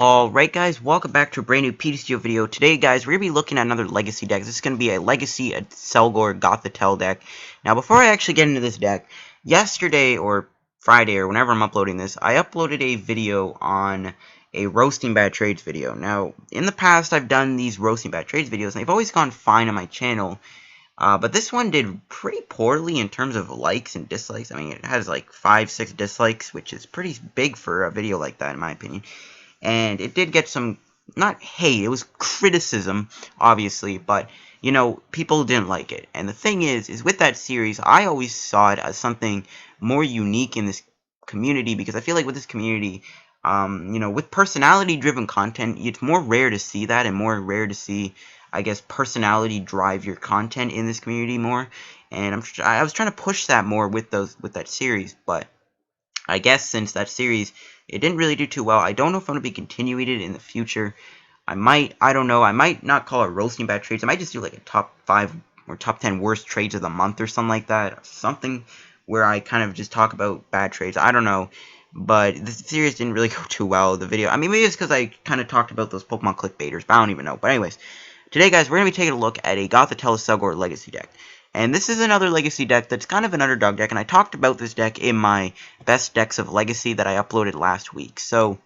Alright guys, welcome back to a brand new PTCGO video. Today guys, we're going to be looking at another Legacy deck. This is going to be a Legacy Accelgor Gothitelle deck. Now before I actually get into this deck, yesterday or Friday or whenever I'm uploading this, I uploaded a video on a roasting bad trades video. Now, in the past I've done these roasting bad trades videos and they've always gone fine on my channel. But this one did pretty poorly in terms of likes and dislikes. I mean, it has like 5-6 dislikes, which is pretty big for a video like that in my opinion. And it did get some, not hate, it was criticism, obviously, but, you know, people didn't like it. And the thing is with that series, I always saw it as something more unique in this community, because I feel like with this community, you know, with personality-driven content, it's more rare to see that, and more rare to see, I guess, personality drive your content in this community more. And I was trying to push that more with that series, but I guess since that series, it didn't really do too well. I don't know if I'm going to be continuing it in the future. I don't know. I might not call it roasting bad trades. I might just do like a top 5 or top 10 worst trades of the month or something like that. Something where I kind of just talk about bad trades. I don't know. But this series didn't really go too well. The video, I mean, maybe it's because I kind of talked about those Pokemon clickbaiters, but I don't even know. But anyways, today guys, we're going to be taking a look at a Gothitelle Accelgor Legacy deck. And this is another Legacy deck that's kind of an underdog deck, and I talked about this deck in my best decks of Legacy that I uploaded last week. So,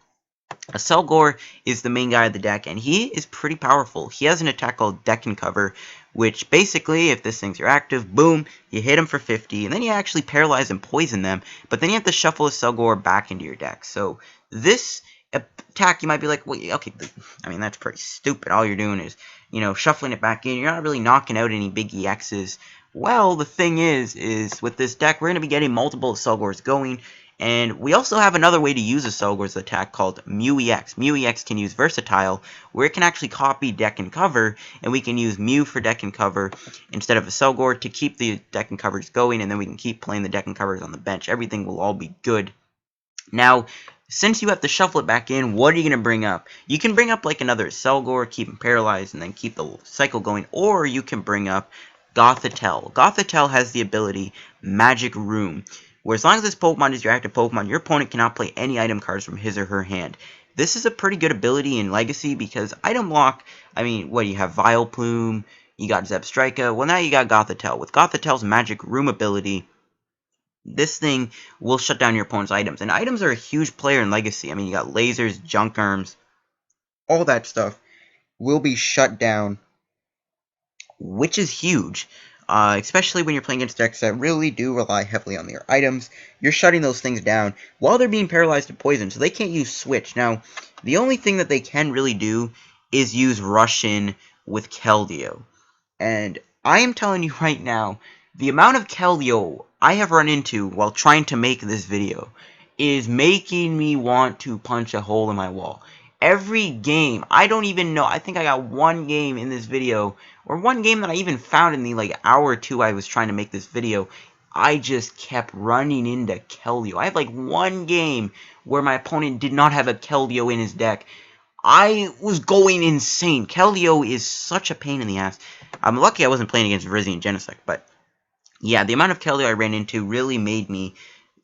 Accelgor is the main guy of the deck, and he is pretty powerful. He has an attack called Deck and Cover, which basically, if this thing's your active, boom, you hit him for 50, and then you actually paralyze and poison them, but then you have to shuffle Accelgor back into your deck. So, this attack, you might be like, well, okay, I mean, that's pretty stupid. All you're doing is, you know, shuffling it back in. You're not really knocking out any big EXs. Well, the thing is with this deck, we're going to be getting multiple Accelgors going, and we also have another way to use Accelgor's attack called Mew-EX. Mew-EX can use Versatile, where it can actually copy Deck and Cover, and we can use Mew for Deck and Cover instead of Accelgor to keep the Deck and Covers going, and then we can keep playing the Deck and Covers on the bench. Everything will all be good. Now, since you have to shuffle it back in, what are you going to bring up? You can bring up like another Accelgor, keep him paralyzed, and then keep the cycle going, or you can bring up Gothitelle. Gothitelle has the ability Magic Room, where as long as this Pokemon is your active Pokemon, your opponent cannot play any item cards from his or her hand. This is a pretty good ability in Legacy because item block, I mean, what do you have? Vileplume, you got Zebstrika, well now you got Gothitelle. With Gothitelle's Magic Room ability, this thing will shut down your opponent's items. And items are a huge player in Legacy. I mean, you got lasers, junk arms, all that stuff will be shut down, which is huge, especially when you're playing against decks that really do rely heavily on their items. You're shutting those things down while they're being paralyzed and poisoned, so they can't use Switch. Now, the only thing that they can really do is use Rush In with Keldeo. And I am telling you right now, the amount of Keldeo I have run into while trying to make this video is making me want to punch a hole in my wall. Every game, I don't even know, I think I got one game in this video, or one game that I even found in the like hour or two I was trying to make this video, I just kept running into Keldeo. I have like one game where my opponent did not have a Keldeo in his deck. I was going insane. Keldeo is such a pain in the ass. I'm lucky I wasn't playing against Virizion and Genesect, but yeah, the amount of Keldeo I ran into really made me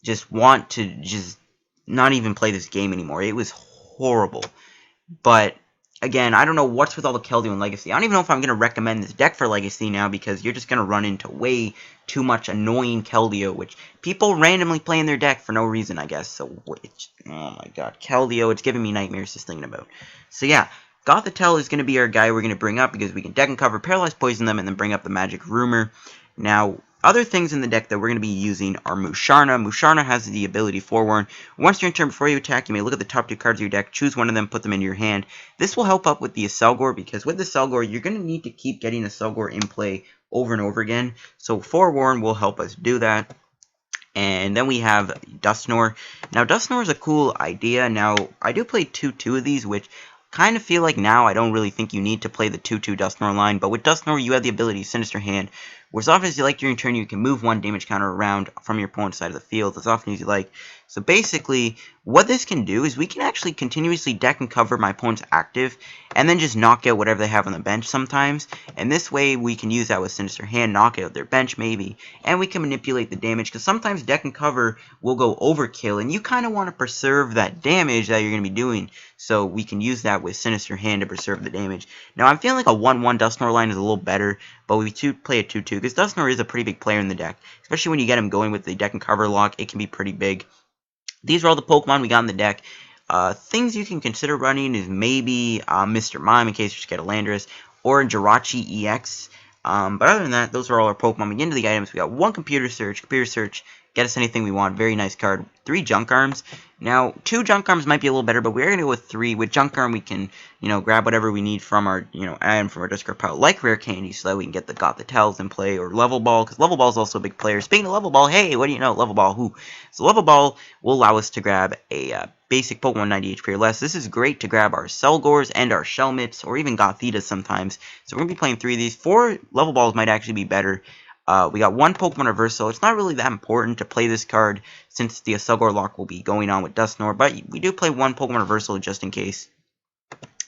just want to just not even play this game anymore. It was horrible. But again, I don't know what's with all the Keldeo in Legacy. I don't even know if I'm going to recommend this deck for Legacy now, because you're just going to run into way too much annoying Keldeo, which people randomly play in their deck for no reason, I guess. So, oh my god, Keldeo, it's giving me nightmares just thinking about. So yeah, Gothitelle is going to be our guy we're going to bring up, because we can Deck and Cover, Paralyze, Poison them, and then bring up the Magic Rumor. Now, other things in the deck that we're going to be using are Musharna. Musharna has the ability Forewarn. Once you're in turn, before you attack, you may look at the top 2 cards of your deck, choose one of them, put them into your hand. This will help up with the Accelgor, because with the Accelgor, you're going to need to keep getting Accelgor in play over and over again. So Forewarn will help us do that. And then we have Dusknoir. Now, Dusknoir is a cool idea. Now, I do play 2-2 of these, which kind of feel like now I don't really think you need to play the 2-2 Dusknoir line, but with Dusknoir you have the ability Sinister Hand, or as often as you like during your turn, you can move one damage counter around from your opponent's side of the field as often as you like. So basically, what this can do is we can actually continuously deck and cover my opponent's active, and then just knock out whatever they have on the bench sometimes. And this way, we can use that with Sinister Hand, knock out their bench maybe, and we can manipulate the damage, because sometimes deck and cover will go overkill, and you kind of want to preserve that damage that you're going to be doing. So we can use that with Sinister Hand to preserve the damage. Now, I'm feeling like a 1-1 Dusknoir line is a little better, but we play a 2-2, because Dusknoir is a pretty big player in the deck. Especially when you get him going with the deck and cover lock, it can be pretty big. These are all the Pokemon we got in the deck. Things you can consider running is maybe Mr. Mime in case you just get a Landorus, or Jirachi EX. But other than that, those are all our Pokemon. We get into the items. We got one Computer Search, get us anything we want, very nice card. 3 Junk Arms. Now, 2 Junk Arms might be a little better, but we're going to go with 3. With Junk Arm, we can, grab whatever we need from our, item from our discard pile, like Rare Candy, so that we can get the Gothitelles in play, or Level Ball, because Level Ball is also a big player. Speaking of Level Ball, hey, what do you know, Level Ball, who? So Level Ball will allow us to grab a basic Pokemon 90 HP or less. This is great to grab our Accelgors and our Shelmets, or even Gothitas sometimes. So we're going to be playing 3 of these. 4 Level Balls might actually be better. We got 1 Pokemon Reversal. It's not really that important to play this card since the Accelgor lock will be going on with Dusknoir, but we do play 1 Pokemon Reversal just in case.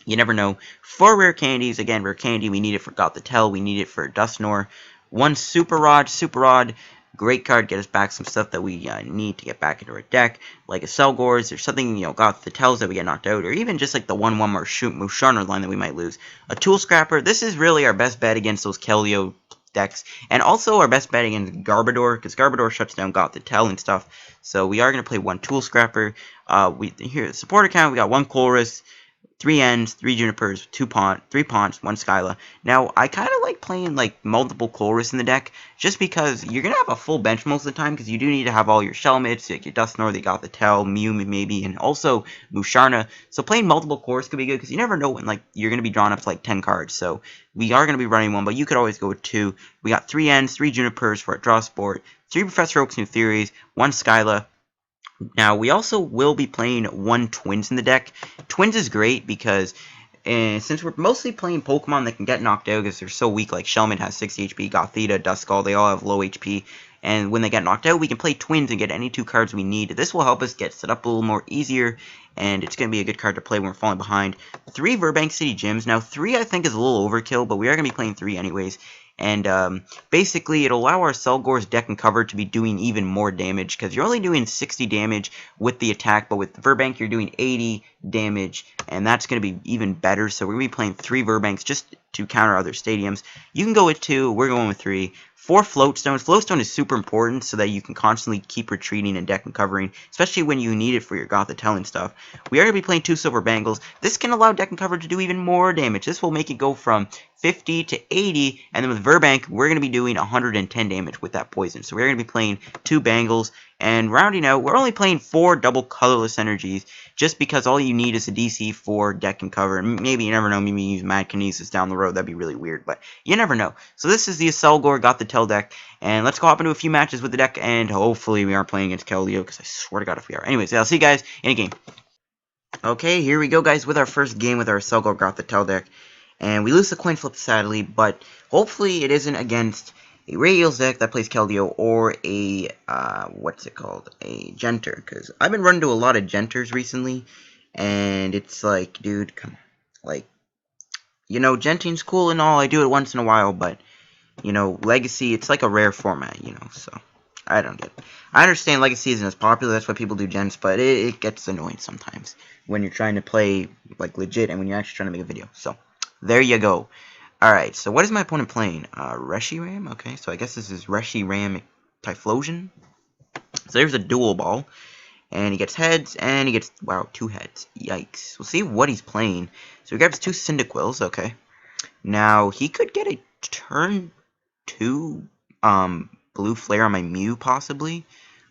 You never know. 4 Rare Candies. Again, Rare Candy, we need it for Gothitelle, we need it for Dusknoir. 1 Super Rod. Great card, get us back some stuff that we need to get back into our deck, like Accelgors, or something, Gothitelles that we get knocked out, or even just like the 1-1 Musharna line that we might lose. A Tool Scrapper. This is really our best bet against those Keldeo decks, and also our best bet against Garbodor, because Garbodor shuts down Gothitelle and stuff. So we are going to play 1 Tool Scrapper. Here, support account, we got 1 Colress, 3 Ends, 3 Junipers, 3 Ponts, 1 Skyla. Now, I kind of like playing like multiple Colress in the deck, just because you're going to have a full bench most of the time, because you do need to have all your Shelmets, like your Dusknoir, the Gothitelle, Mew maybe, and also Musharna. So playing multiple Colress could be good, because you never know when like you're going to be drawn up to like 10 cards. So we are going to be running 1, but you could always go with 2. We got 3 Ends, 3 Junipers for a Draw Sport, 3 Professor Oak's New Theories, 1 Skyla. Now, we also will be playing 1 Twins in the deck. Twins is great because since we're mostly playing Pokemon that can get knocked out because they're so weak, like Shelmet has 60 HP, Gothita, Duskull, they all have low HP. And when they get knocked out, we can play Twins and get any 2 cards we need. This will help us get set up a little more easier, and it's going to be a good card to play when we're falling behind. 3 Virbank City Gyms. Now, 3 I think is a little overkill, but we are going to be playing 3 anyways. And basically, it'll allow our Accelgor's deck and cover to be doing even more damage, because you're only doing 60 damage with the attack, but with Virbank, you're doing 80 damage, and that's going to be even better. So we're going to be playing 3 Virbanks just to counter other stadiums. You can go with 2, we're going with 3. 4 Float Stones. Float Stone is super important so that you can constantly keep retreating and deck and covering, especially when you need it for your Gothitelle and stuff. We are going to be playing 2 Silver Bangles. This can allow deck and cover to do even more damage. This will make it go from 50 to 80, and then with Virbank, we're going to be doing 110 damage with that poison. So we're going to be playing 2 Bangles, and rounding out, we're only playing 4 double colorless energies, just because all you need is a DC for deck and cover. And maybe, you never know, maybe use Mad Kinesis down the road. That'd be really weird, but you never know. So this is the Accelgor Gothitelle deck, and let's go hop into a few matches with the deck, and hopefully we aren't playing against Keldeo, because I swear to God if we are. Anyways, I'll see you guys in a game. Okay, here we go, guys, with our first game with our Accelgor Gothitelle deck. And we lose the coin flip, sadly, but hopefully it isn't against a Radial's deck that plays Keldeo, or a, what's it called, a Genter, because I've been running to a lot of Genters recently, and it's like, dude, come, like, Genting's cool and all, I do it once in a while, but, Legacy, it's like a rare format, so, I don't get it. I understand Legacy isn't as popular, that's why people do Gens, but it gets annoying sometimes, when you're trying to play, like, legit, and when you're actually trying to make a video, so. There you go. Alright, so what is my opponent playing? Reshiram? Okay, so I guess this is Reshiram Typhlosion. So there's a dual ball. And he gets heads, and he gets, wow, 2 heads. Yikes. We'll see what he's playing. So he grabs 2 Cyndaquils, okay. Now, he could get a turn 2 blue flare on my Mew, possibly.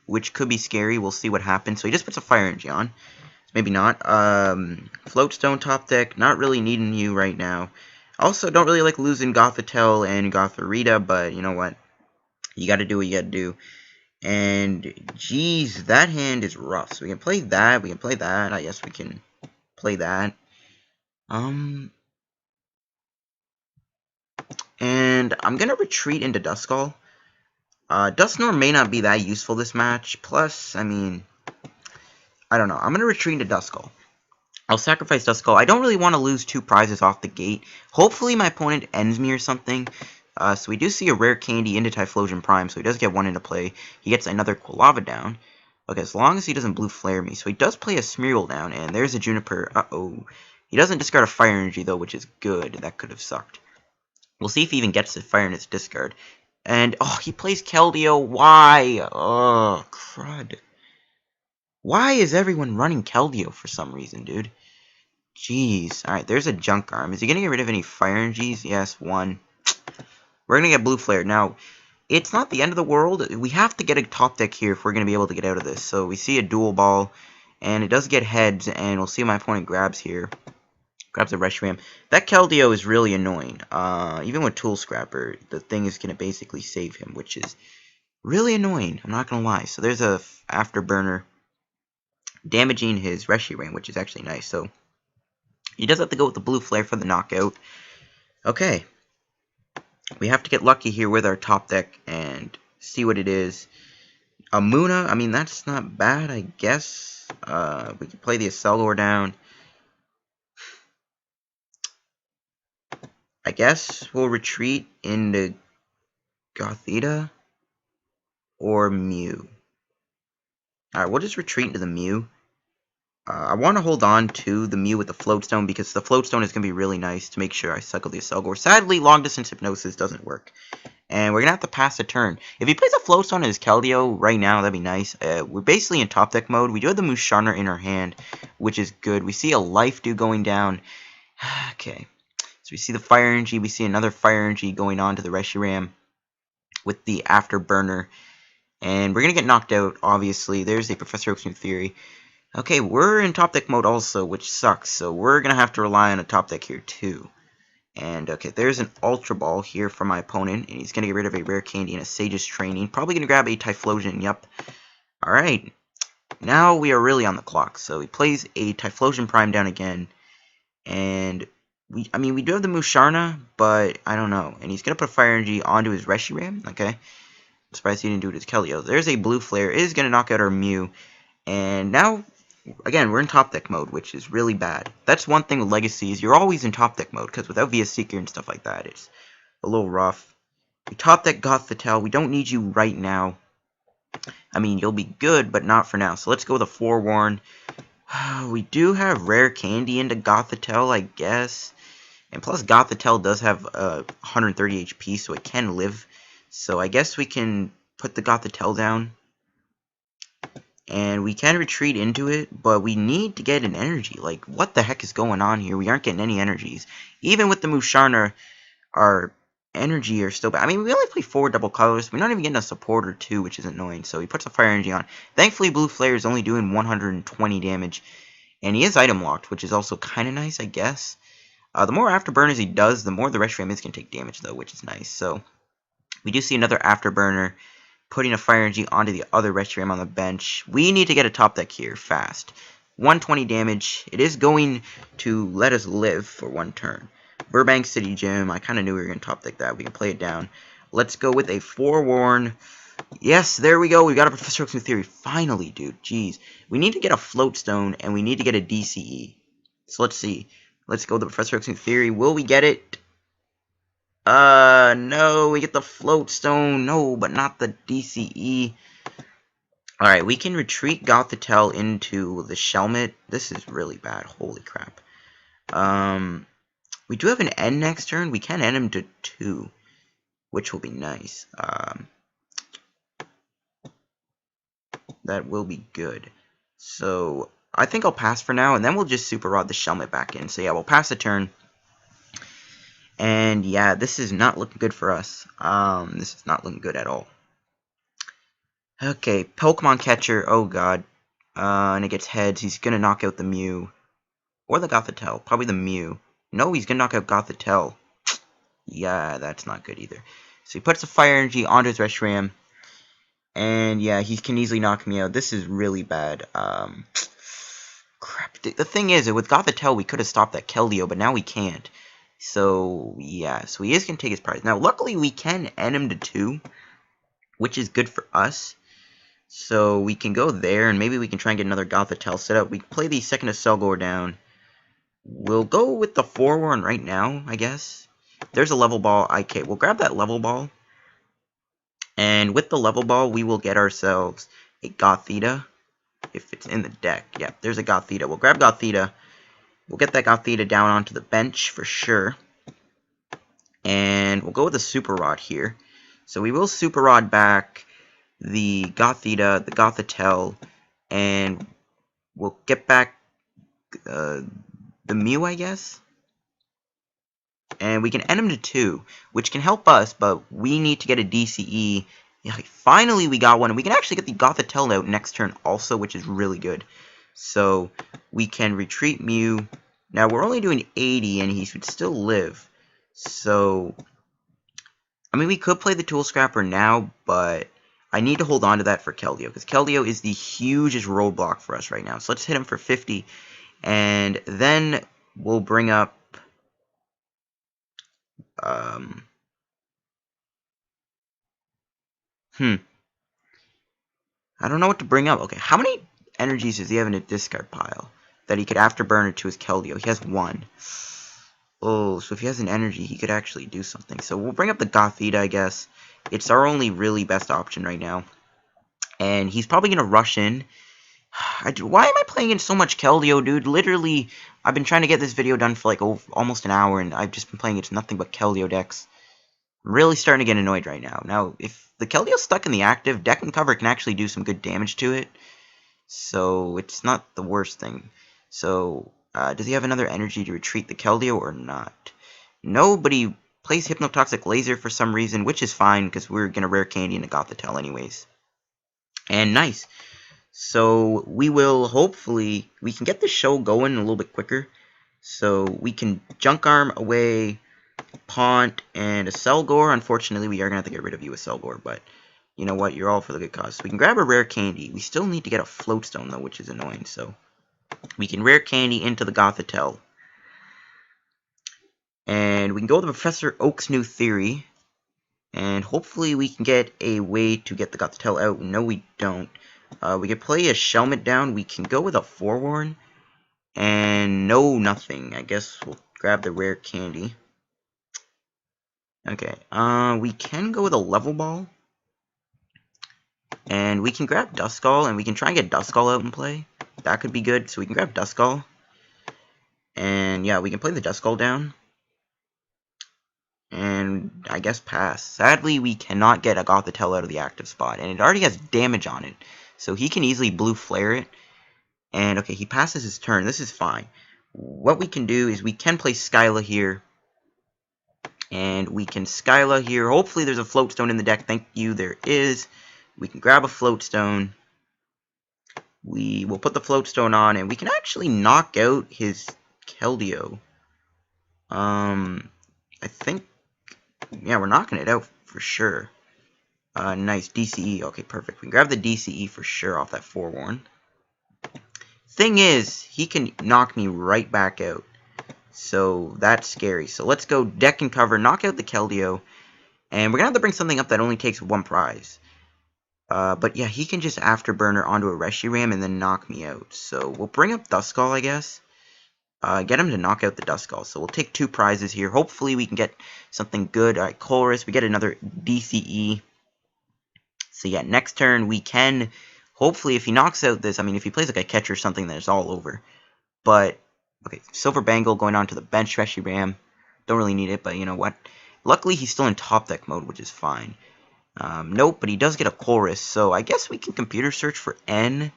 Which could be scary. We'll see what happens. So he just puts a Fire Energy on. Maybe not. Float Stone top deck, not really needing you right now. Also, don't really like losing Gothitelle and Gothorita, but you know what? You gotta do what you gotta do. And, geez, that hand is rough. So we can play that, we can play that. I guess we can play that. And And I'm going to retreat into Duskull. Dusknoir may not be that useful this match. Plus, I mean, I don't know. I'm going to retreat into Duskull. I'll sacrifice Duskull. I don't really want to lose 2 prizes off the gate. Hopefully my opponent ends me or something. So we do see a rare candy into Typhlosion Prime, so he does get 1 into play. He gets another Quilava down. Okay, as long as he doesn't blue flare me. So he does play a Smeargle down, and there's a Juniper. Uh-oh. He doesn't discard a Fire Energy, though, which is good. That could have sucked. We'll see if he even gets the Fire in his discard. And, oh, he plays Keldeo. Why? Oh, crud. Why is everyone running Keldeo for some reason, dude? Jeez. Alright, there's a Junk Arm. Is he going to get rid of any Fire Energies? Yes, 1. We're going to get Blue Flare. Now, it's not the end of the world. We have to get a top deck here if we're going to be able to get out of this. So we see a Dual Ball, and it does get heads, and we'll see my opponent grabs here. Grabs a Reshiram. That Keldeo is really annoying. Even with Tool Scrapper, the thing is going to basically save him, which is really annoying. I'm not going to lie. So there's a Afterburner damaging his Reshiram, which is actually nice. So he does have to go with the Blue Flare for the knockout. Okay. We have to get lucky here with our top deck and see what it is. A Munna, I mean, that's not bad, I guess. We can play the Accelgor down. I guess we'll retreat into Gothita or Mew. Alright, we'll just retreat into the Mew. I want to hold on to the Mew with the Float Stone because the Float Stone is going to be really nice to make sure I cycle the Accelgor. Sadly, Long Distance Hypnosis doesn't work. And we're going to have to pass a turn. If he plays a Float Stone in his Keldeo right now, that'd be nice. We're basically in top deck mode. We do have the Musharna in our hand, which is good. We see a Life Dew going down. Okay. So we see the Fire Energy. We see another Fire Energy going on to the Reshiram with the Afterburner. And we're going to get knocked out, obviously. There's a Professor Oak's New Theory. Okay, we're in top deck mode also, which sucks. So we're going to have to rely on a top deck here too. And, okay, there's an Ultra Ball here for my opponent. And he's going to get rid of a Rare Candy and a Sage's Training. Probably going to grab a Typhlosion, yep. Alright, now we are really on the clock. So he plays a Typhlosion Prime down again. And, I mean, we do have the Musharna, but I don't know. And he's going to put Fire Energy onto his Reshiram, okay. I'm surprised he didn't do it as Keldeo. There's a Blue Flare. It is going to knock out our Mew. And now, again, we're in top deck mode, which is really bad. That's one thing with Legacies. You're always in top deck mode, because without VS Seeker and stuff like that, it's a little rough. We top deck Gothitelle. We don't need you right now. I mean, you'll be good, but not for now. So let's go with a Forewarn. We do have Rare Candy into Gothitelle, I guess. And plus, Gothitelle does have 130 HP, so it can live. So I guess we can put the Gothitelle down. And we can retreat into it, but we need to get an energy. Like, what the heck is going on here? We aren't getting any energies. Even with the Musharna, our energy are still bad. I mean, we only play 4 double colors. We're not even getting a support or 2, which is annoying. So he puts a Fire Energy on. Thankfully, Blue Flare is only doing 120 damage. And he is item locked, which is also kind of nice, I guess. The more Afterburners he does, the more the Reshiram is going to take damage, though, which is nice. So we do see another Afterburner putting a Fire Energy onto the other Reshiram on the bench. We need to get a top deck here, fast. 120 damage. It is going to let us live for 1 turn. Virbank City Gym. I kind of knew we were going to top deck that. We can play it down. Let's go with a Forewarn. Yes, there we go. We got a Professor Oak's New Theory. Finally, dude. Jeez. We need to get a Float Stone, and we need to get a DCE. So let's see. Let's go with the Professor Oak's New Theory. Will we get it? No, we get the Float Stone. No, but not the DCE. Alright, we can retreat Gothitelle into the Shelmet. This is really bad. Holy crap. We do have an N next turn. We can end him to 2, which will be nice. That will be good. So, I think I'll pass for now, and then we'll just Super Rod the Shelmet back in. So yeah, we'll pass the turn. And yeah, this is not looking good for us. This is not looking good at all. Okay, Pokemon Catcher. Oh god. And it gets heads. He's gonna knock out the Mew. Or the Gothitelle. Probably the Mew. No, he's gonna knock out Gothitelle. Yeah, that's not good either. So he puts a Fire Energy onto his Reshiram. And yeah, he can easily knock me out. This is really bad. Crap. The thing is, with Gothitelle, we could have stopped that Keldeo, but now we can't. So, yeah, so he is going to take his prize. Now, luckily, we can end him to 2, which is good for us. So, we can go there, and maybe we can try and get another Gothitelle set up. We can play the second Accelgor down. We'll go with the 4-1 right now, I guess. There's a level ball. Okay, we'll grab that level ball. And with the level ball, we will get ourselves a Gothita. If it's in the deck. Yeah, there's a Gothita. We'll grab Gothita. We'll get that Gothita down onto the bench for sure. And we'll go with a Super Rod here. So we will Super Rod back the Gothita, the Gothitelle, and we'll get back the Mew, I guess. And we can end him to 2, which can help us, but we need to get a DCE. Yeah, finally we got one, and we can actually get the Gothitelle out next turn also, which is really good. So we can retreat Mew. Now we're only doing 80, and he should still live. So, I mean, we could play the Tool Scrapper now, but I need to hold on to that for Keldeo, because Keldeo is the hugest roadblock for us right now. So let's hit him for 50, and then we'll bring up I don't know what to bring up. Okay, how many energies does he have in a discard pile that he could afterburner to his Keldeo? He has 1. Oh, so if he has an energy, he could actually do something. So we'll bring up the Gothita, I guess. It's our only really best option right now. And he's probably going to rush in. Why am I playing in so much Keldeo, dude? Literally, I've been trying to get this video done for like almost an hour, and I've just been playing it's nothing but Keldeo decks. I'm really starting to get annoyed right now. Now, if the Keldeo's stuck in the active, deck and cover can actually do some good damage to it. So, it's not the worst thing. So, does he have another energy to retreat the Keldeo or not? No, but he plays Hypnotoxic Laser for some reason, which is fine, because we're going to rare candy in a Gothitelle anyways. And nice. So, we will hopefully, we can get the show going a little bit quicker. So, we can Junk Arm away Pont and Accelgor. Unfortunately, we are going to have to get rid of you, Accelgor, but you know what? You're all for the good cause. So we can grab a rare candy. We still need to get a Float Stone, though, which is annoying. So we can rare candy into the Gothitelle. And we can go with Professor Oak's new theory. And hopefully we can get a way to get the Gothitelle out. No, we don't. We can play a Shelmet down. We can go with a Forewarn. And no, nothing. I guess we'll grab the rare candy. Okay, we can go with a Level Ball. And we can grab Duskull, and we can try and get Duskull out and play. That could be good, so we can grab Duskull. And yeah, we can play the Duskull down. And I guess pass. Sadly, we cannot get a Gothitelle out of the active spot, and it already has damage on it. So he can easily Blue Flare it. And okay, he passes his turn. This is fine. What we can do is we can play Skyla here. And we can Skyla here. Hopefully there's a Float Stone in the deck. Thank you, there is. We can grab a Float Stone. We will put the Float Stone on, and we can actually knock out his Keldeo. I think, yeah, we're knocking it out for sure. Nice, DCE. Okay, perfect. We can grab the DCE for sure off that Forewarn. Thing is, he can knock me right back out. So that's scary. So let's go deck and cover, knock out the Keldeo, and we're going to have to bring something up that only takes 1 prize. But yeah, he can just afterburner onto a Reshiram and then knock me out. So we'll bring up Duskull, I guess. Get him to knock out the Duskull. So we'll take 2 prizes here. Hopefully we can get something good. Alright, Colress, we get another DCE. So yeah, next turn we can, hopefully if he knocks out this, I mean if he plays like a catcher or something, then it's all over. But okay, Silver Bangle going on to the bench Reshiram. Don't really need it, but you know what? Luckily, he's still in top deck mode, which is fine. Nope, but he does get a Colress, so I guess we can computer search for N.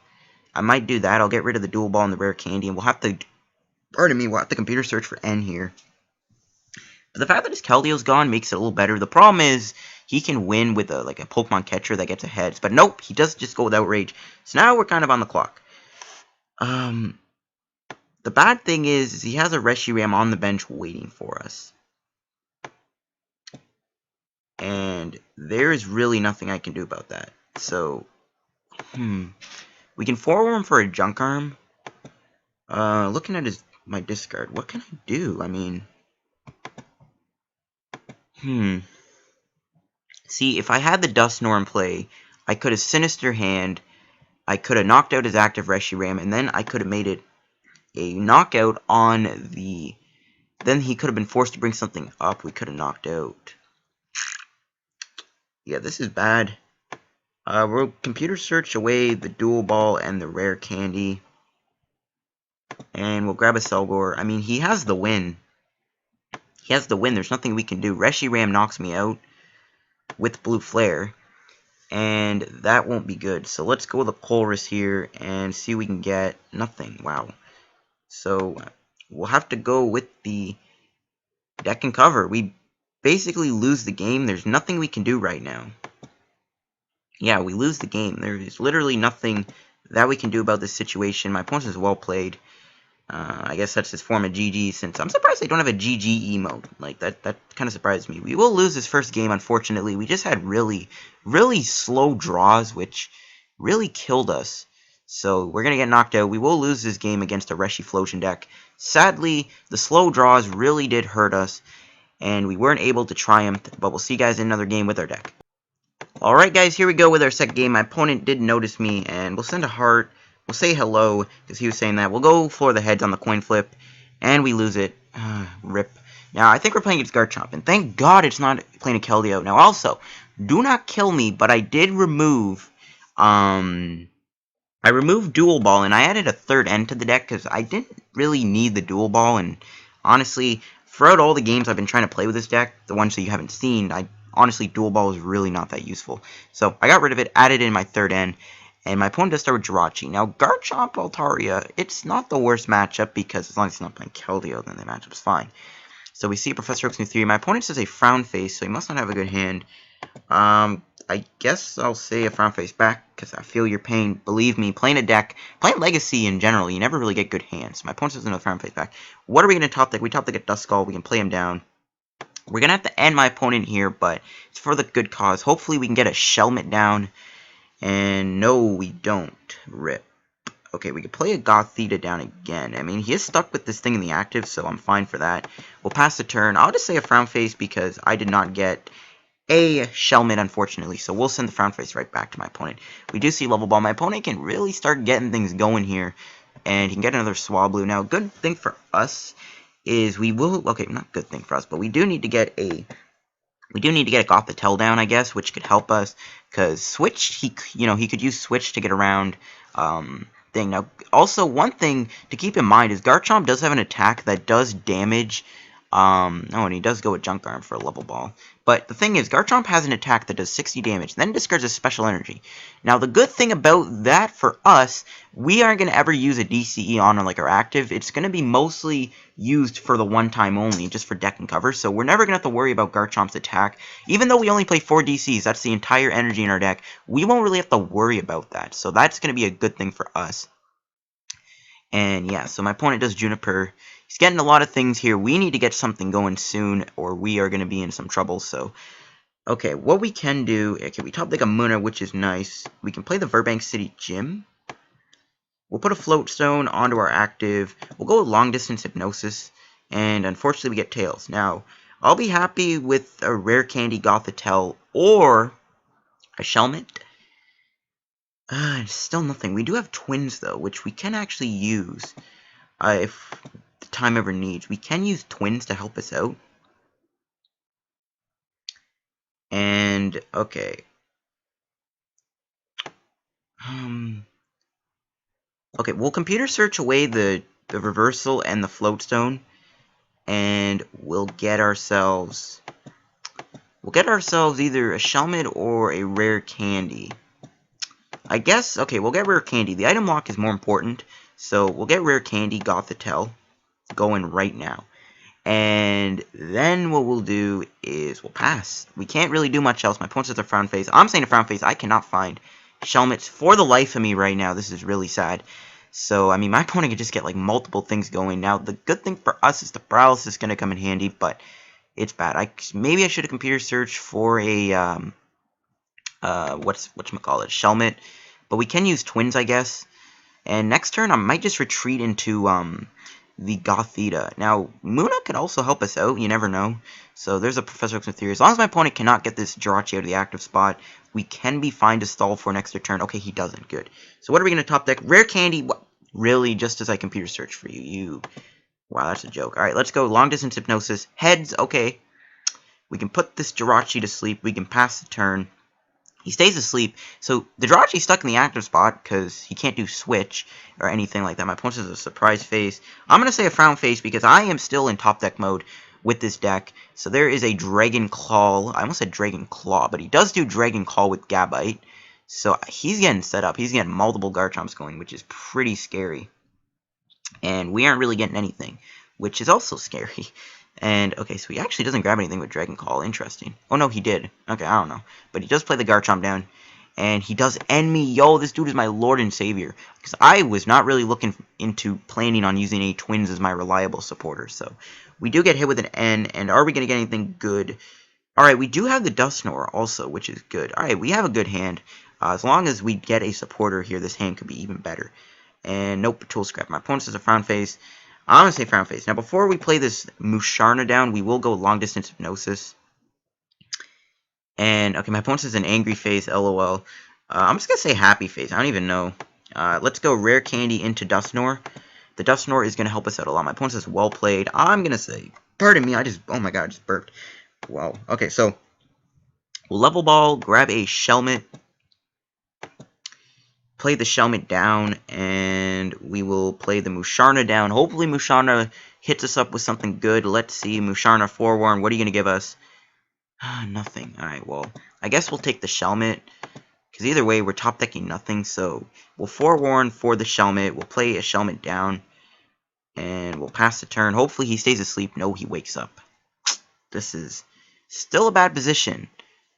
I might do that. I'll get rid of the dual ball and the rare candy, and we'll have to, pardon me, we'll have to computer search for N here. But the fact that his Keldeo's gone makes it a little better. The problem is, he can win with a Pokemon catcher that gets ahead. But nope, he does just go with Outrage. So now we're kind of on the clock. The bad thing is he has a Reshiram on the bench waiting for us. And there is really nothing I can do about that. So, we can Forewarn for a Junk Arm. Looking at my discard, what can I do? I mean, See, if I had the Dusknoir in play, I could have Sinister Hand, I could have knocked out his active Reshiram, and then I could have made it a knockout on the... Then he could have been forced to bring something up we could have knocked out. Yeah, this is bad. We'll computer search away the Dual Ball and the Rare Candy. And we'll grab a Accelgor. I mean, he has the win. He has the win. There's nothing we can do. Reshiram knocks me out with Blue Flare. And that won't be good. So let's go with a Colress here and see if we can get nothing. Wow. So we'll have to go with the deck and cover. We basically lose the game. There's nothing we can do right now. Yeah, we lose the game. There is literally nothing that we can do about this situation. My opponent is well played. I guess that's his form of GG, since I'm surprised they don't have a GG emote. Like, that kind of surprised me. We will lose this first game, unfortunately. We just had really slow draws, which really killed us. So, we're going to get knocked out. We will lose this game against a Reshiflosion deck. Sadly, the slow draws really did hurt us, and we weren't able to triumph, but we'll see you guys in another game with our deck. Alright guys, here we go with our second game. My opponent did notice me, and we'll send a heart. We'll say hello, because he was saying that. We'll go for the heads on the coin flip, and we lose it. Rip. Now, I think we're playing against Garchomp, and thank God it's not playing a Keldeo. Now, also, do not kill me, but I did remove, I removed Dual Ball, and I added a third end to the deck, because I didn't really need the Dual Ball, and honestly, throughout all the games I've been trying to play with this deck, the ones that you haven't seen, honestly, Dual Ball is really not that useful. So, I got rid of it, added in my third end, and my opponent does start with Jirachi. Now, Garchomp Altaria, it's not the worst matchup, because as long as he's not playing Keldeo, then the matchup's fine. So we see Professor Oak's new 3. My opponent says a Frown Face, so he must not have a good hand. I guess I'll say a Frown Face back, because I feel your pain. Believe me, playing a deck, playing Legacy in general, you never really get good hands. My opponent says another Frown Face back. What are we going to top deck? We top deck a Duskull, we can play him down. We're going to have to end my opponent here, but it's for the good cause. Hopefully we can get a Shelmet down. And no, we don't. Rip. Okay, we could play a Gothita down again. I mean, he is stuck with this thing in the active, so I'm fine for that. We'll pass the turn. I'll just say a Frown Face because I did not get a Shelmet, unfortunately. So we'll send the Frown Face right back to my opponent. We do see Level Ball. My opponent can really start getting things going here. And he can get another Swablu. Now, good thing for us is we will... Okay, not good thing for us, but we do need to get a... We do need to get a Gothitelle down, I guess, which could help us, because Switch, he could use Switch to get around thing. Now, also, one thing to keep in mind is Garchomp does have an attack that does damage, and he does go with Junk Arm for a Level Ball. But the thing is, Garchomp has an attack that does 60 damage, then discards a Special Energy. Now, the good thing about that for us, we aren't going to ever use a DCE on like our active. It's going to be mostly used for the one time only, just for deck and cover. So we're never going to have to worry about Garchomp's attack. Even though we only play 4 DCs, that's the entire energy in our deck, we won't really have to worry about that. So that's going to be a good thing for us. And yeah, so my opponent does Juniper. He's getting a lot of things here. We need to get something going soon, or we are going to be in some trouble. So, okay, what we can do... Okay, we top deck a Munna, which is nice. We can play the Virbank City Gym. We'll put a Float Stone onto our active. We'll go with Long Distance Hypnosis. And unfortunately, we get Tails. Now, I'll be happy with a Rare Candy Gothitelle or a Shelmet. Still nothing. We do have Twins, though, which we can actually use if the time ever needs. We can use Twins to help us out. And, okay. Okay, we'll computer search away the Reversal and the Float Stone. And we'll get ourselves... either a Shelmet or a Rare Candy. I guess, okay, we'll get Rare Candy. The item lock is more important, so we'll get Rare Candy Gothitelle going right now. And then what we'll do is we'll pass. We can't really do much else. My opponent says a Frown Face. I'm saying a Frown Face. I cannot find Shelmets for the life of me right now. This is really sad. So, I mean, my opponent could just get, like, multiple things going. Now, the good thing for us is the Paralysis is going to come in handy, but it's bad. Maybe I should have computer searched for a, whatchamacallit, Shelmet. But we can use Twins, I guess. And next turn, I might just retreat into, the Gothita. Now, Munna could also help us out, you never know. So there's a Professor Oak's theory. As long as my opponent cannot get this Jirachi out of the active spot, we can be fine to stall for an extra turn. Okay, he doesn't. Good. So what are we going to top deck? Rare Candy. What? Really? Just as I computer search for you. Wow, that's a joke. Alright, let's go. Long Distance Hypnosis. Heads. Okay. We can put this Jirachi to sleep. We can pass the turn. He stays asleep, so the Jirachi's stuck in the active spot because he can't do switch or anything like that. My opponent has a surprise face. I'm going to say a frown face because I am still in top deck mode with this deck. So there is a Dragon Claw. I almost said Dragon Claw, but he does do Dragon Claw with Gabite. So he's getting set up. He's getting multiple Garchomps going, which is pretty scary. And we aren't really getting anything, which is also scary. And, okay, so he actually doesn't grab anything with Dragon Call. Interesting. Oh, no, he did. Okay, I don't know. But he does play the Garchomp down. And he does end me. Yo, this dude is my lord and savior. Because I was not really looking into planning on using a Twins as my reliable supporter. So, we do get hit with an N. And are we going to get anything good? Alright, we do have the Dusknoir also, which is good. Alright, we have a good hand. As long as we get a supporter here, this hand could be even better. And, nope, Tool Scrapper. My opponent has a frown face. I'm going to say frown face. Now, before we play this Musharna down, we will go long distance hypnosis. And, okay, my opponent says an angry face, lol. I'm just going to say happy face. I don't even know. Let's go rare candy into Dusknoir. The Dusknoir is going to help us out a lot. My opponent says well played. I'm going to say, pardon me, oh my god, I just burped. Wow. Okay, so, we'll level ball, grab a Shelmet. Play the Shelmet down, and we will play the Musharna down. Hopefully Musharna hits us up with something good. Let's see. Musharna forewarn. What are you going to give us? Nothing. Alright, well, I guess we'll take the Shelmet, because either way, we're top decking nothing, so we'll forewarn for the Shelmet. We'll play a Shelmet down, and we'll pass the turn. Hopefully he stays asleep. No, he wakes up. This is still a bad position.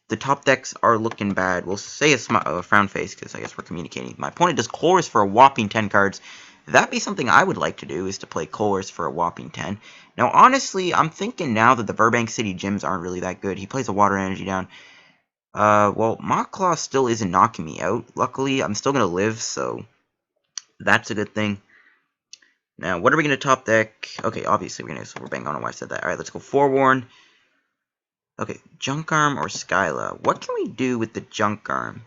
The top decks are looking bad. We'll say a frown face, because I guess we're communicating. My opponent does Colress for a whopping 10 cards. That'd be something I would like to do, is to play Colress for a whopping 10. Now, honestly, I'm thinking now that the Virbank City Gyms aren't really that good. He plays a Water Energy down. Well, Machklaw still isn't knocking me out. Luckily, I'm still going to live, so that's a good thing. Now, what are we going to top deck? Okay, obviously, we're going to Silver Bangle. I don't know why I said that. Alright, let's go Forewarn. Okay, Junk Arm or Skyla. What can we do with the Junk Arm?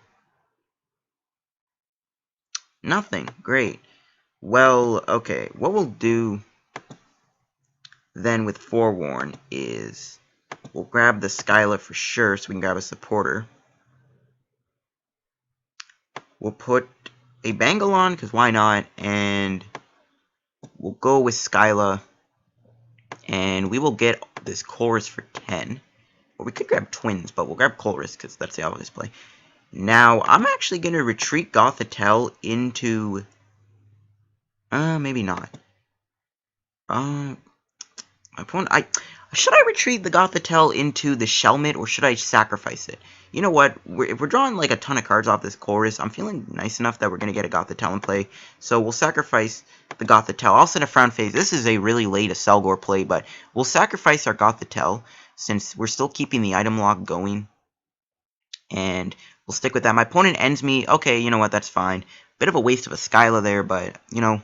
Nothing. Great. Well, okay. What we'll do then with Forewarn is we'll grab the Skyla for sure so we can grab a supporter. We'll put a Bangle on because why not? And we'll go with Skyla. And we will get this Colress for 10. Or we could grab Twins, but we'll grab Colress because that's the obvious play. Now, I'm actually going to retreat Gothitelle into... maybe not. My opponent... Should I retreat the Gothitelle into the Shelmet, or should I sacrifice it? You know what? If we're drawing like a ton of cards off this Colress, I'm feeling nice enough that we're going to get a Gothitelle in play. So we'll sacrifice the Gothitelle. I'll send a frown face. This is a really late Accelgor play, but we'll sacrifice our Gothitelle since we're still keeping the item lock going. And we'll stick with that. My opponent ends me. Okay, you know what? That's fine. Bit of a waste of a Skyla there, but, you know,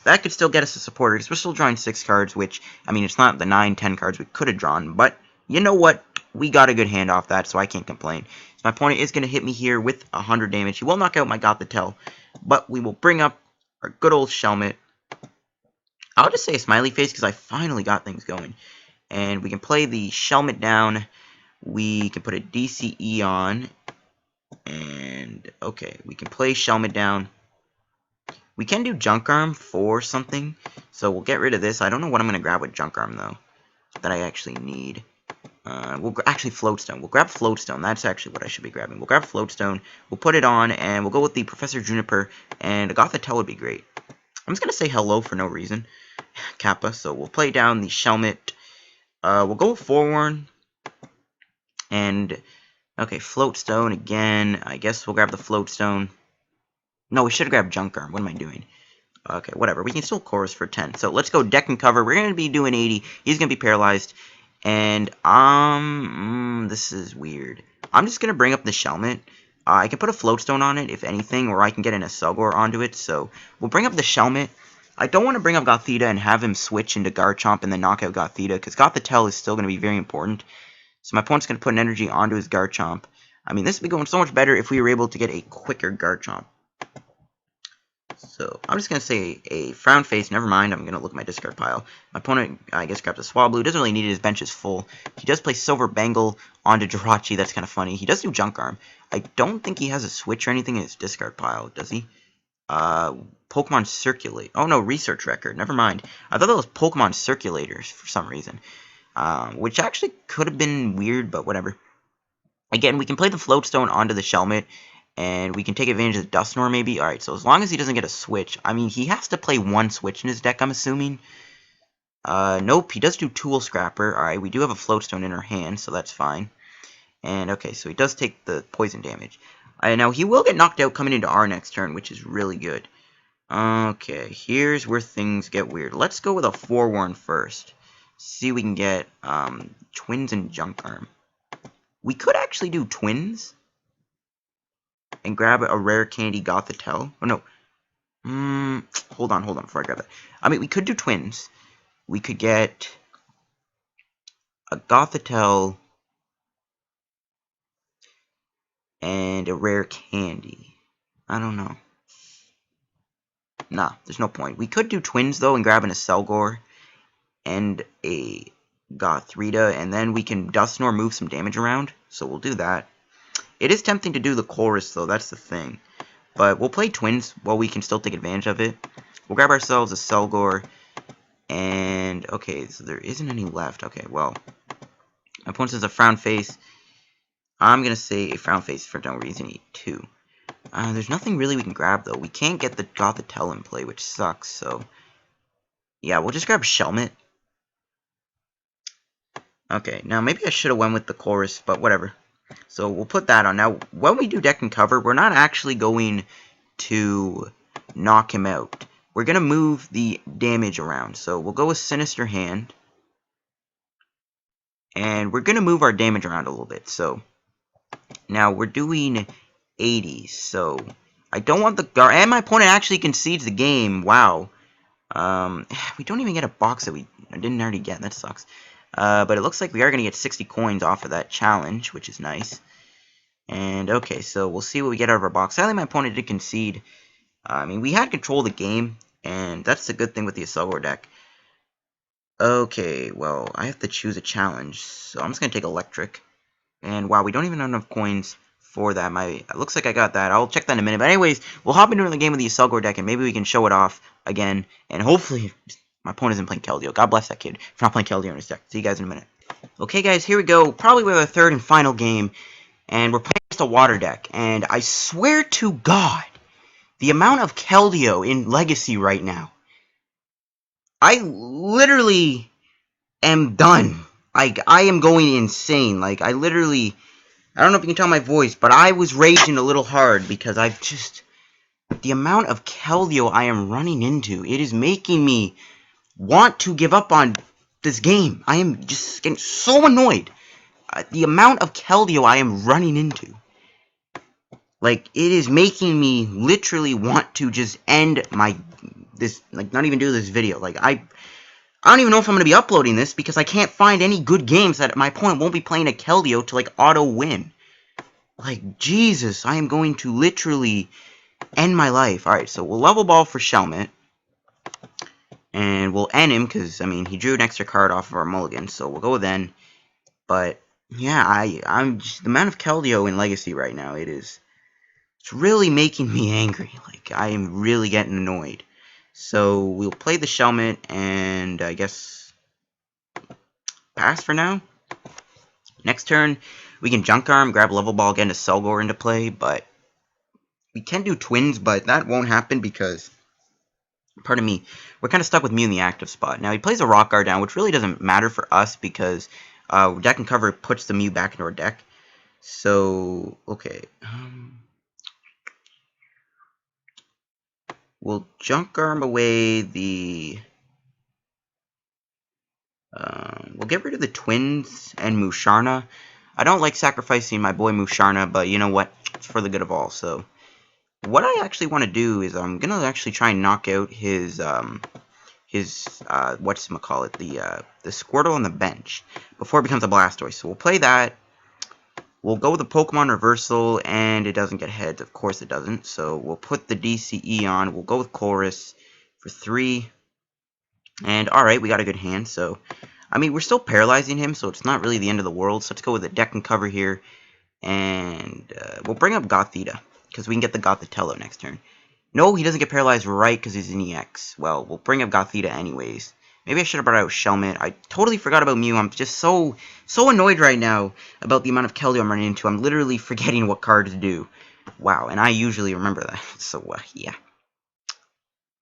that could still get us a supporter because we're still drawing 6 cards, which, I mean, it's not the 9, 10 cards we could have drawn, but you know what? We got a good hand off that, so I can't complain. So my opponent is going to hit me here with 100 damage. He will knock out my Gothitelle, but we will bring up our good old Shelmet. I'll just say a smiley face because I finally got things going. And we can play the Shelmet down. We can put a DCE on. And, okay, we can play Shelmet down. We can do Junk Arm for something, so we'll get rid of this. I don't know what I'm going to grab with Junk Arm, though, that I actually need. We'll actually Float Stone. We'll grab Float Stone. That's actually what I should be grabbing. We'll grab Float Stone. We'll put it on, and we'll go with the Professor Juniper, and a Gothitelle would be great. I'm just going to say hello for no reason. Kappa. So we'll play down the Shelmet. We'll go with Forewarn. And, okay, Float Stone again. I guess we'll grab the Float Stone. No, we should have grabbed Junk Arm. What am I doing? Okay, whatever. We can still Chorus for 10. So let's go deck and cover. We're going to be doing 80. He's going to be paralyzed. And, this is weird. I'm just going to bring up the Shelmet. I can put a Float Stone on it, if anything, or I can get an Accelgor onto it. So we'll bring up the Shelmet. I don't want to bring up Gothita and have him switch into Garchomp and then knock out Gothita, because Gothitelle is still going to be very important. So my opponent's going to put an energy onto his Garchomp. I mean, this would be going so much better if we were able to get a quicker Garchomp. So I'm just going to say a frown face. Never mind, I'm going to look at my discard pile. My opponent, I guess, grabbed a Swablu. Doesn't really need it. His bench is full. He does play Silver Bangle onto Jirachi. That's kind of funny. He does do Junk Arm. I don't think he has a switch or anything in his discard pile, does he? Pokemon Circulate. Oh no, Research Record. Never mind. I thought that was Pokemon Circulators for some reason. Which actually could have been weird, but whatever. Again, we can play the Float Stone onto the Shelmet. And we can take advantage of the Dusknoir, maybe. Alright, so as long as he doesn't get a switch. I mean, he has to play one switch in his deck, I'm assuming. Nope, he does do Tool Scrapper. Alright, we do have a Float Stone in our hand, so that's fine. And, okay, so he does take the poison damage. Now, he will get knocked out coming into our next turn, which is really good. Okay, here's where things get weird. Let's go with a Forewarn first. See if we can get Twins and Junk Arm. We could actually do Twins and grab a rare candy Gothitelle. Oh, no. Hold on before I grab that. I mean, we could do Twins. We could get a Gothitelle and a rare candy. I don't know. Nah, there's no point. We could do Twins, though, and grab an Accelgor and a Gothorita, and then we can Dusknoir move some damage around. So we'll do that. It is tempting to do the Colress, though, that's the thing. But we'll play Twins while we can still take advantage of it. We'll grab ourselves a Accelgor. And, okay, so there isn't any left. Okay, well, my opponent says a Frown Face. I'm going to say a Frown Face for no reason, 2. There's nothing really we can grab, though. We can't get the Gothitelle in play, which sucks, so yeah, we'll just grab Shelmet. Okay, now maybe I should have went with the Chorus, but whatever. So we'll put that on. Now, when we do deck and cover, we're not actually going to knock him out. We're going to move the damage around. So we'll go with Sinister Hand. And we're going to move our damage around a little bit. So now we're doing 80. So I don't want the... And my opponent actually concedes the game. Wow. We don't even get a box that we didn't already get. That sucks. But it looks like we are going to get 60 coins off of that challenge, which is nice. And, okay, so we'll see what we get out of our box. Sadly, my opponent did concede. I mean, we had control of the game, and that's the good thing with the Accelgor deck. Okay, well, I have to choose a challenge, so I'm just going to take Electric. And, wow, we don't even have enough coins for that. It looks like I got that. I'll check that in a minute. But anyways, we'll hop into the game with the Accelgor deck, and maybe we can show it off again. And hopefully... My opponent isn't playing Keldeo. God bless that kid for not playing Keldeo in his deck. See you guys in a minute. Okay, guys, here we go. Probably with our third and final game. And we're playing against a water deck. And I swear to God, the amount of Keldeo in Legacy right now. I literally am done. Like, I am going insane. Like, I literally... I don't know if you can tell my voice, but I was raging a little hard because I've just... The amount of Keldeo I am running into, it is making me... want to give up on this game. I am just getting so annoyed. The amount of Keldeo I am running into. Like, it is making me literally want to just end not even do this video. Like, I don't even know if I'm going to be uploading this because I can't find any good games that my opponent won't be playing a Keldeo to, like, auto-win. Like, Jesus, I am going to literally end my life. Alright, so we'll level ball for Shelmet. And we'll end him, because, I mean, he drew an extra card off of our mulligan, so we'll go with N. But, yeah, I'm just, the amount of Keldeo in Legacy right now, it's really making me angry. Like, I am really getting annoyed. So, we'll play the Shelmet, and I guess pass for now. Next turn, we can Junk Arm, grab Level Ball, get a Accelgor into play, but we can do Twins, but that won't happen because... Pardon me, we're kind of stuck with Mew in the active spot. Now, he plays a Rock Guard down, which really doesn't matter for us because deck and cover puts the Mew back into our deck. So, okay. We'll Junk Arm away the... we'll get rid of the Twins and Musharna. I don't like sacrificing my boy Musharna, but you know what? It's for the good of all, so... what I actually want to do is I'm gonna actually try and knock out his whatchamacallit, the Squirtle on the bench before it becomes a Blastoise. So we'll play that. We'll go with the Pokemon Reversal, and it doesn't get heads. Of course it doesn't. So we'll put the DCE on. We'll go with Colress for 3. And alright, we got a good hand. So, I mean, we're still paralyzing him, so it's not really the end of the world. So let's go with the deck and cover here. And we'll bring up Gothita, because we can get the Gothitelle next turn. No, he doesn't get paralyzed right because he's an EX. Well, we'll bring up Gothita anyways. Maybe I should have brought out Shelmet. I totally forgot about Mew. I'm just so annoyed right now about the amount of Keldeo I'm running into. I'm literally forgetting what cards do. Wow, and I usually remember that. So, yeah.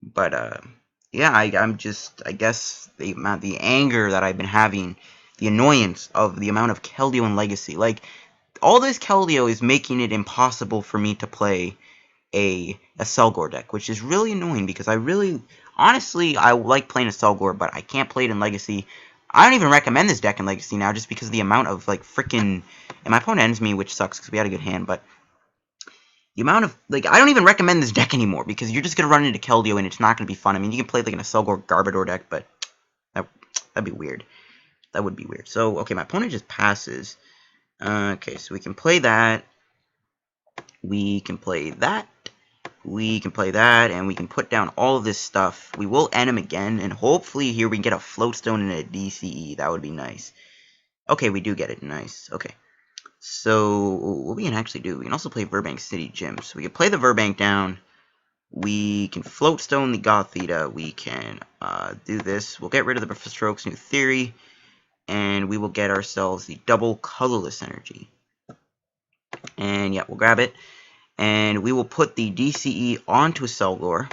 But, yeah, I'm just, I guess, the anger that I've been having, the annoyance of the amount of Keldeo in Legacy. Like, all this Keldeo is making it impossible for me to play a Accelgor deck, which is really annoying because honestly, I like playing Accelgor, but I can't play it in Legacy. I don't even recommend this deck in Legacy now just because of the amount of, like, freaking... And my opponent ends me, which sucks because we had a good hand, but... The amount of... Like, I don't even recommend this deck anymore because you're just going to run into Keldeo and it's not going to be fun. I mean, you can play, like, an Accelgor Garbodor deck, but that'd be weird. That would be weird. So, okay, my opponent just passes. Okay, so we can play that. We can play that. We can play that, and we can put down all of this stuff. We will end him again, and hopefully here we can get a Float Stone and a DCE. That would be nice. Okay, we do get it. Nice. Okay. So, what we can actually do, we can also play Virbank City Gym. So we can play the Virbank down. We can Float Stone the Gothita. We can do this. We'll get rid of the Professor Oak's New Theory, and we will get ourselves the double Colorless energy. And yeah, we'll grab it. And we will put the DCE onto a Accelgor.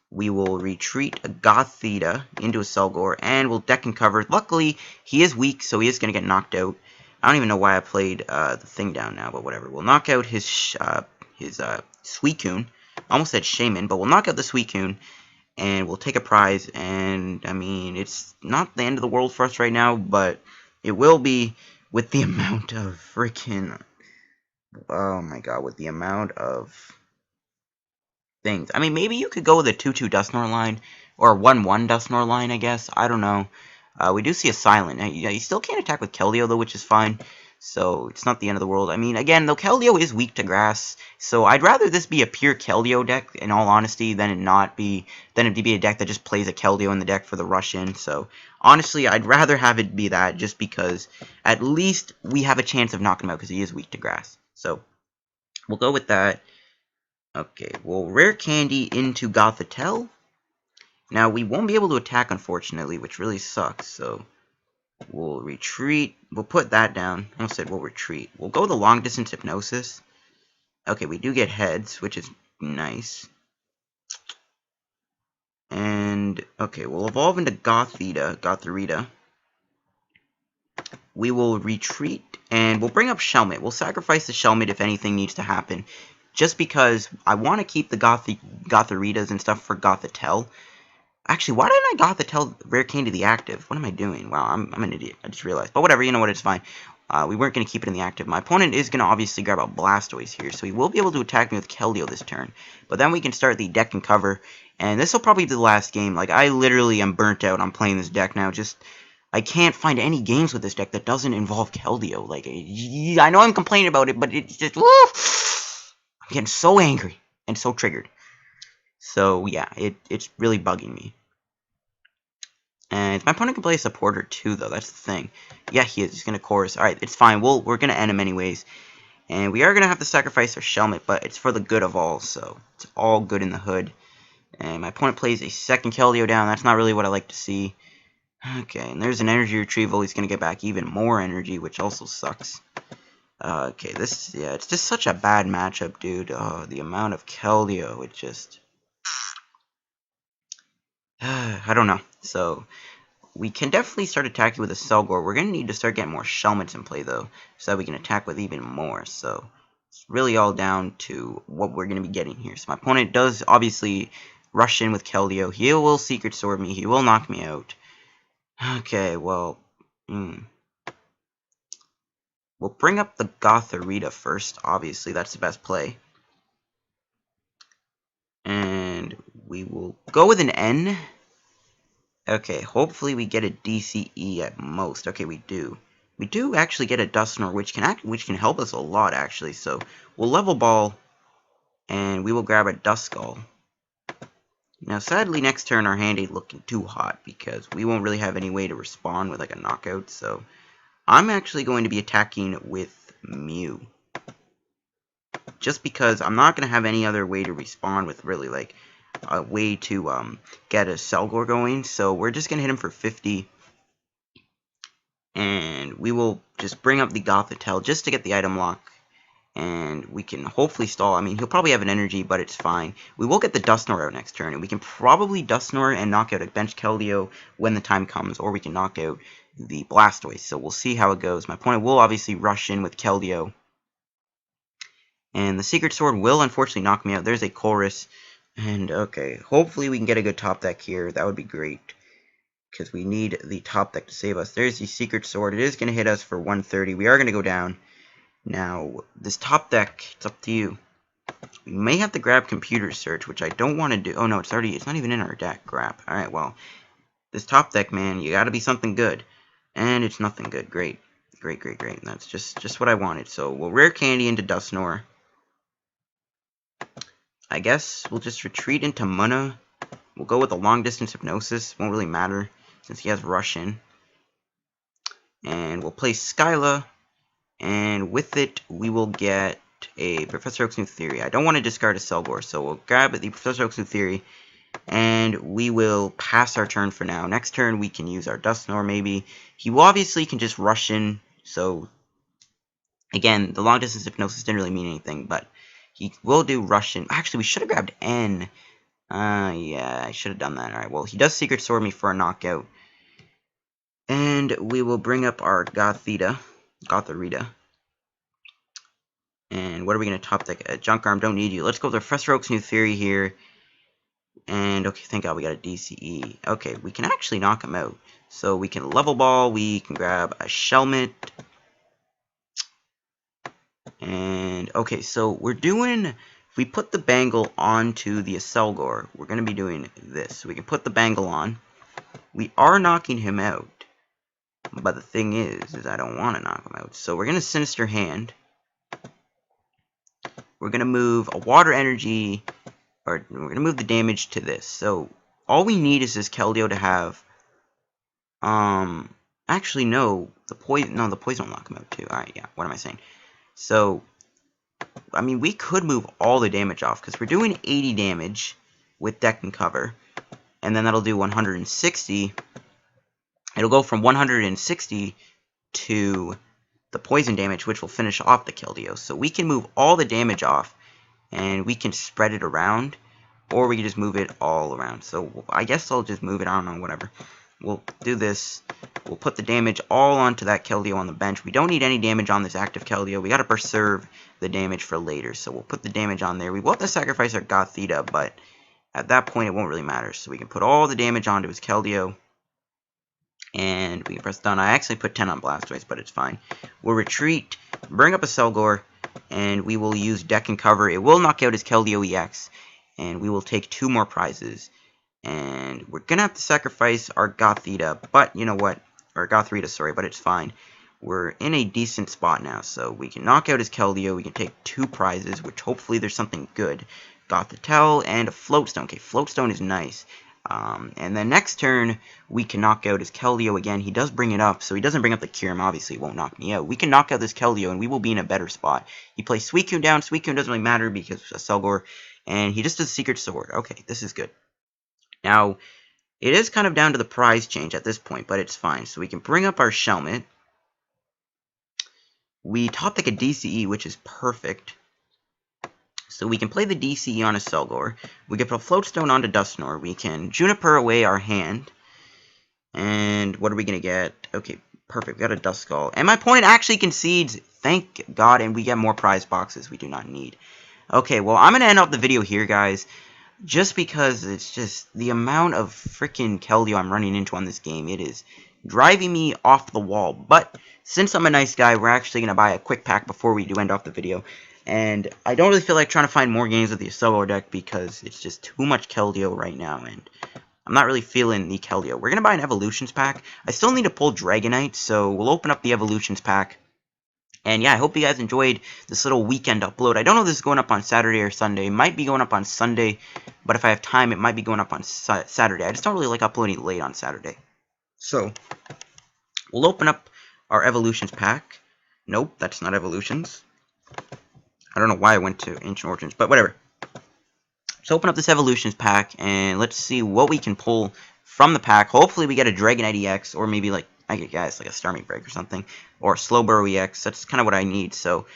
We will retreat a Gothita into a Accelgor, and we'll deck and cover. Luckily, he is weak, so he is going to get knocked out. I don't even know why I played the thing down now, but whatever. We'll knock out his Suicune. I almost said Shaman, but we'll knock out the Suicune, and we'll take a prize. And, I mean, it's not the end of the world for us right now, but it will be with the amount of freaking... Oh my god, with the amount of things. I mean, maybe you could go with a 2-2 Dusknoir line, or a 1-1 Dusknoir line, I guess. I don't know. We do see a Silent. Now, you still can't attack with Keldeo, though, which is fine. So, it's not the end of the world. I mean, again, though, Keldeo is weak to grass. So, I'd rather this be a pure Keldeo deck, in all honesty, than it be a deck that just plays a Keldeo in the deck for the rush in. So, honestly, I'd rather have it be that, just because at least we have a chance of knocking him out, because he is weak to grass. So, we'll go with that. Okay, we'll Rare Candy into Gothitelle. Now, we won't be able to attack, unfortunately, which really sucks. So, we'll retreat. We'll put that down. I almost said we'll retreat. We'll go the Long Distance Hypnosis. Okay, we do get heads, which is nice. And, okay, we'll evolve into Gothorita. We will retreat, and we'll bring up Shelmet. We'll sacrifice the Shelmet if anything needs to happen, just because I want to keep the Gothoritas and stuff for Gothitelle. Actually, why didn't I Gothitelle Rare Candy the active? What am I doing? Wow, I'm an idiot. I just realized. But whatever, you know what, it's fine. We weren't going to keep it in the active. My opponent is going to obviously grab a Blastoise here, so he will be able to attack me with Keldeo this turn. But then we can start the deck and cover, and this will probably be the last game. Like, I literally am burnt out on playing this deck now. I can't find any games with this deck that doesn't involve Keldeo. Like, I know I'm complaining about it, but it's just... Woo! I'm getting so angry and so triggered. So, yeah, it's really bugging me. And my opponent can play a supporter too, though. That's the thing. Yeah, he is. He's going to chorus. Alright, it's fine. We're going to end him anyways. And we are going to have to sacrifice our Shelmet, but it's for the good of all, so it's all good in the hood. And my opponent plays a second Keldeo down. That's not really what I like to see. Okay, and there's an energy retrieval. He's going to get back even more energy, which also sucks. Okay, it's just such a bad matchup, dude. Oh, the amount of Keldeo, it just... I don't know. So, we can definitely start attacking with a Accelgor. We're going to need to start getting more Shelmets in play, though, so that we can attack with even more. So, it's really all down to what we're going to be getting here. So, my opponent does, obviously, rush in with Keldeo. He will Secret Sword me. He will knock me out. Okay, well, we'll bring up the Gothorita first. Obviously, that's the best play. we will go with an N. Okay, hopefully we get a DCE at most. Okay, we do. We do actually get a Dusknoir, which can help us a lot, actually. So we'll level ball, and we will grab a Duskull. Now, sadly, next turn our hand ain't looking too hot because we won't really have any way to respond with like a knockout. So I'm actually going to be attacking with Mew, just because I'm not going to have any other way to respond with really like a way to get a Accelgor going. So we're just going to hit him for 50. And we will just bring up the Gothitelle just to get the item lock. And we can hopefully stall. I mean, he'll probably have an energy, but it's fine. We will get the Dusknoir out next turn. And we can probably Dusknoir and knock out a bench Keldeo when the time comes. Or we can knock out the Blastoise. So we'll see how it goes. My opponent will obviously rush in with Keldeo. And the Secret Sword will unfortunately knock me out. There's a Colress. And okay, hopefully we can get a good top deck here. That would be great, because we need the top deck to save us. There's the Secret Sword. It is going to hit us for 130. We are going to go down. Now, this top deck, it's up to you. We may have to grab Computer Search, which I don't want to do. Oh, no, it's not even in our deck. Crap. Alright, well, this top deck, man, you got to be something good. And it's nothing good. Great. Great, great, great. And that's just what I wanted. So, we'll Rare Candy into Dusknoir. I guess we'll just retreat into Munna. We'll go with a long distance hypnosis. Won't really matter since he has Rush in. And we'll play Skyla. And with it, we will get a Professor Oak's New Theory. I don't want to discard a Accelgor, so we'll grab the Professor Oak's New Theory. And we will pass our turn for now. Next turn, we can use our Dusknoir maybe. He will obviously can just rush in. So, again, the long distance hypnosis didn't really mean anything, but he will do rush in. Actually, we should have grabbed N. Yeah, I should have done that. Alright, well, he does Secret Sword me for a knockout. And we will bring up our Gothorita. And what are we going to top deck? Junk Arm, don't need you. Let's go with Professor Oak's New Theory here. And, okay, thank God we got a DCE. Okay, we can actually knock him out. So we can level ball. We can grab a Shelmet. And, okay, so we're doing... If we put the Bangle onto the Accelgor, we're going to be doing this. So we can put the Bangle on. We are knocking him out. But the thing is I don't want to knock him out. So we're going to Sinister Hand. We're going to move a Water Energy, or we're going to move the damage to this. So all we need is this Keldeo to have, actually no, the poison will knock him out too. Alright, yeah, what am I saying? So, I mean, we could move all the damage off, because we're doing 80 damage with Deck and Cover. And then that'll do 160. It'll go from 160 to the poison damage, which will finish off the Keldeo. So we can move all the damage off, and we can spread it around, or we can just move it all around. So I guess I'll just move it, I don't know, whatever. We'll do this. We'll put the damage all onto that Keldeo on the bench. We don't need any damage on this active Keldeo. We got to preserve the damage for later. So we'll put the damage on there. We will have to sacrifice our Gothita, but at that point it won't really matter. So we can put all the damage onto his Keldeo. And we can press done. I actually put 10 on Blastoise, but it's fine. We'll retreat, bring up a Accelgor, and we will use Deck and Cover. It will knock out his Keldeo EX, and we will take 2 more prizes. And we're going to have to sacrifice our Gothita, but you know what? Or Gothorita, sorry, but it's fine. We're in a decent spot now, so we can knock out his Keldeo. We can take 2 prizes, which hopefully there's something good. Gothitelle and a Float Stone. Okay, Float Stone is nice. And then next turn, we can knock out his Keldeo again. He does bring it up, so he doesn't bring up the Kyurem. Obviously, it won't knock me out. We can knock out this Keldeo, and we will be in a better spot. He plays Suicune down. Suicune doesn't really matter because it's Accelgor, and he just does Secret Sword. Okay, this is good. Now, it is kind of down to the prize change at this point, but it's fine. So we can bring up our Shelmet. We top deck a DCE, which is perfect. So we can play the DCE on a Accelgor. We can put Float Stone onto Dusknoir. We can Juniper away our hand. And what are we going to get? Okay, perfect. We got a Duskull. And my opponent actually concedes. Thank God. And we get more prize boxes we do not need. Okay, well, I'm going to end off the video here, guys. Just because it's just the amount of freaking Keldeo I'm running into on this game. It is driving me off the wall. But since I'm a nice guy, we're actually going to buy a quick pack before we do end off the video. And I don't really feel like trying to find more games with the Accelgor deck because it's just too much Keldeo right now, and I'm not really feeling the Keldeo. We're going to buy an Evolutions pack. I still need to pull Dragonite, so we'll open up the Evolutions pack. And yeah, I hope you guys enjoyed this little weekend upload. I don't know if this is going up on Saturday or Sunday. It might be going up on Sunday, but if I have time, it might be going up on Saturday. I just don't really like uploading late on Saturday. So, we'll open up our Evolutions pack. Nope, that's not Evolutions. I don't know why I went to Ancient Origins, but whatever. So open up this Evolutions pack, and let's see what we can pull from the pack. Hopefully we get a Dragonite EX, or maybe like, I get guys like a Starmie Break or something, or a Slowbro EX. That's kind of what I need. So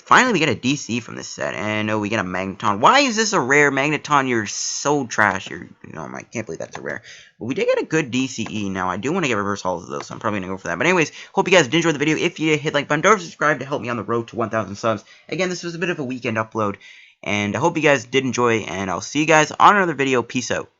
finally we get a DC from this set, and we get a Magneton. Why is this a rare? Magneton, you're so trash. I can't believe that's a rare. But we did get a good DCE. Now I do want to get reverse halls though, so I'm probably gonna go for that. But anyways, hope you guys did enjoy the video. If you did, hit like button, don't subscribe to help me on the road to 1,000 subs. Again, this was a bit of a weekend upload, and I hope you guys did enjoy, and I'll see you guys on another video. Peace out.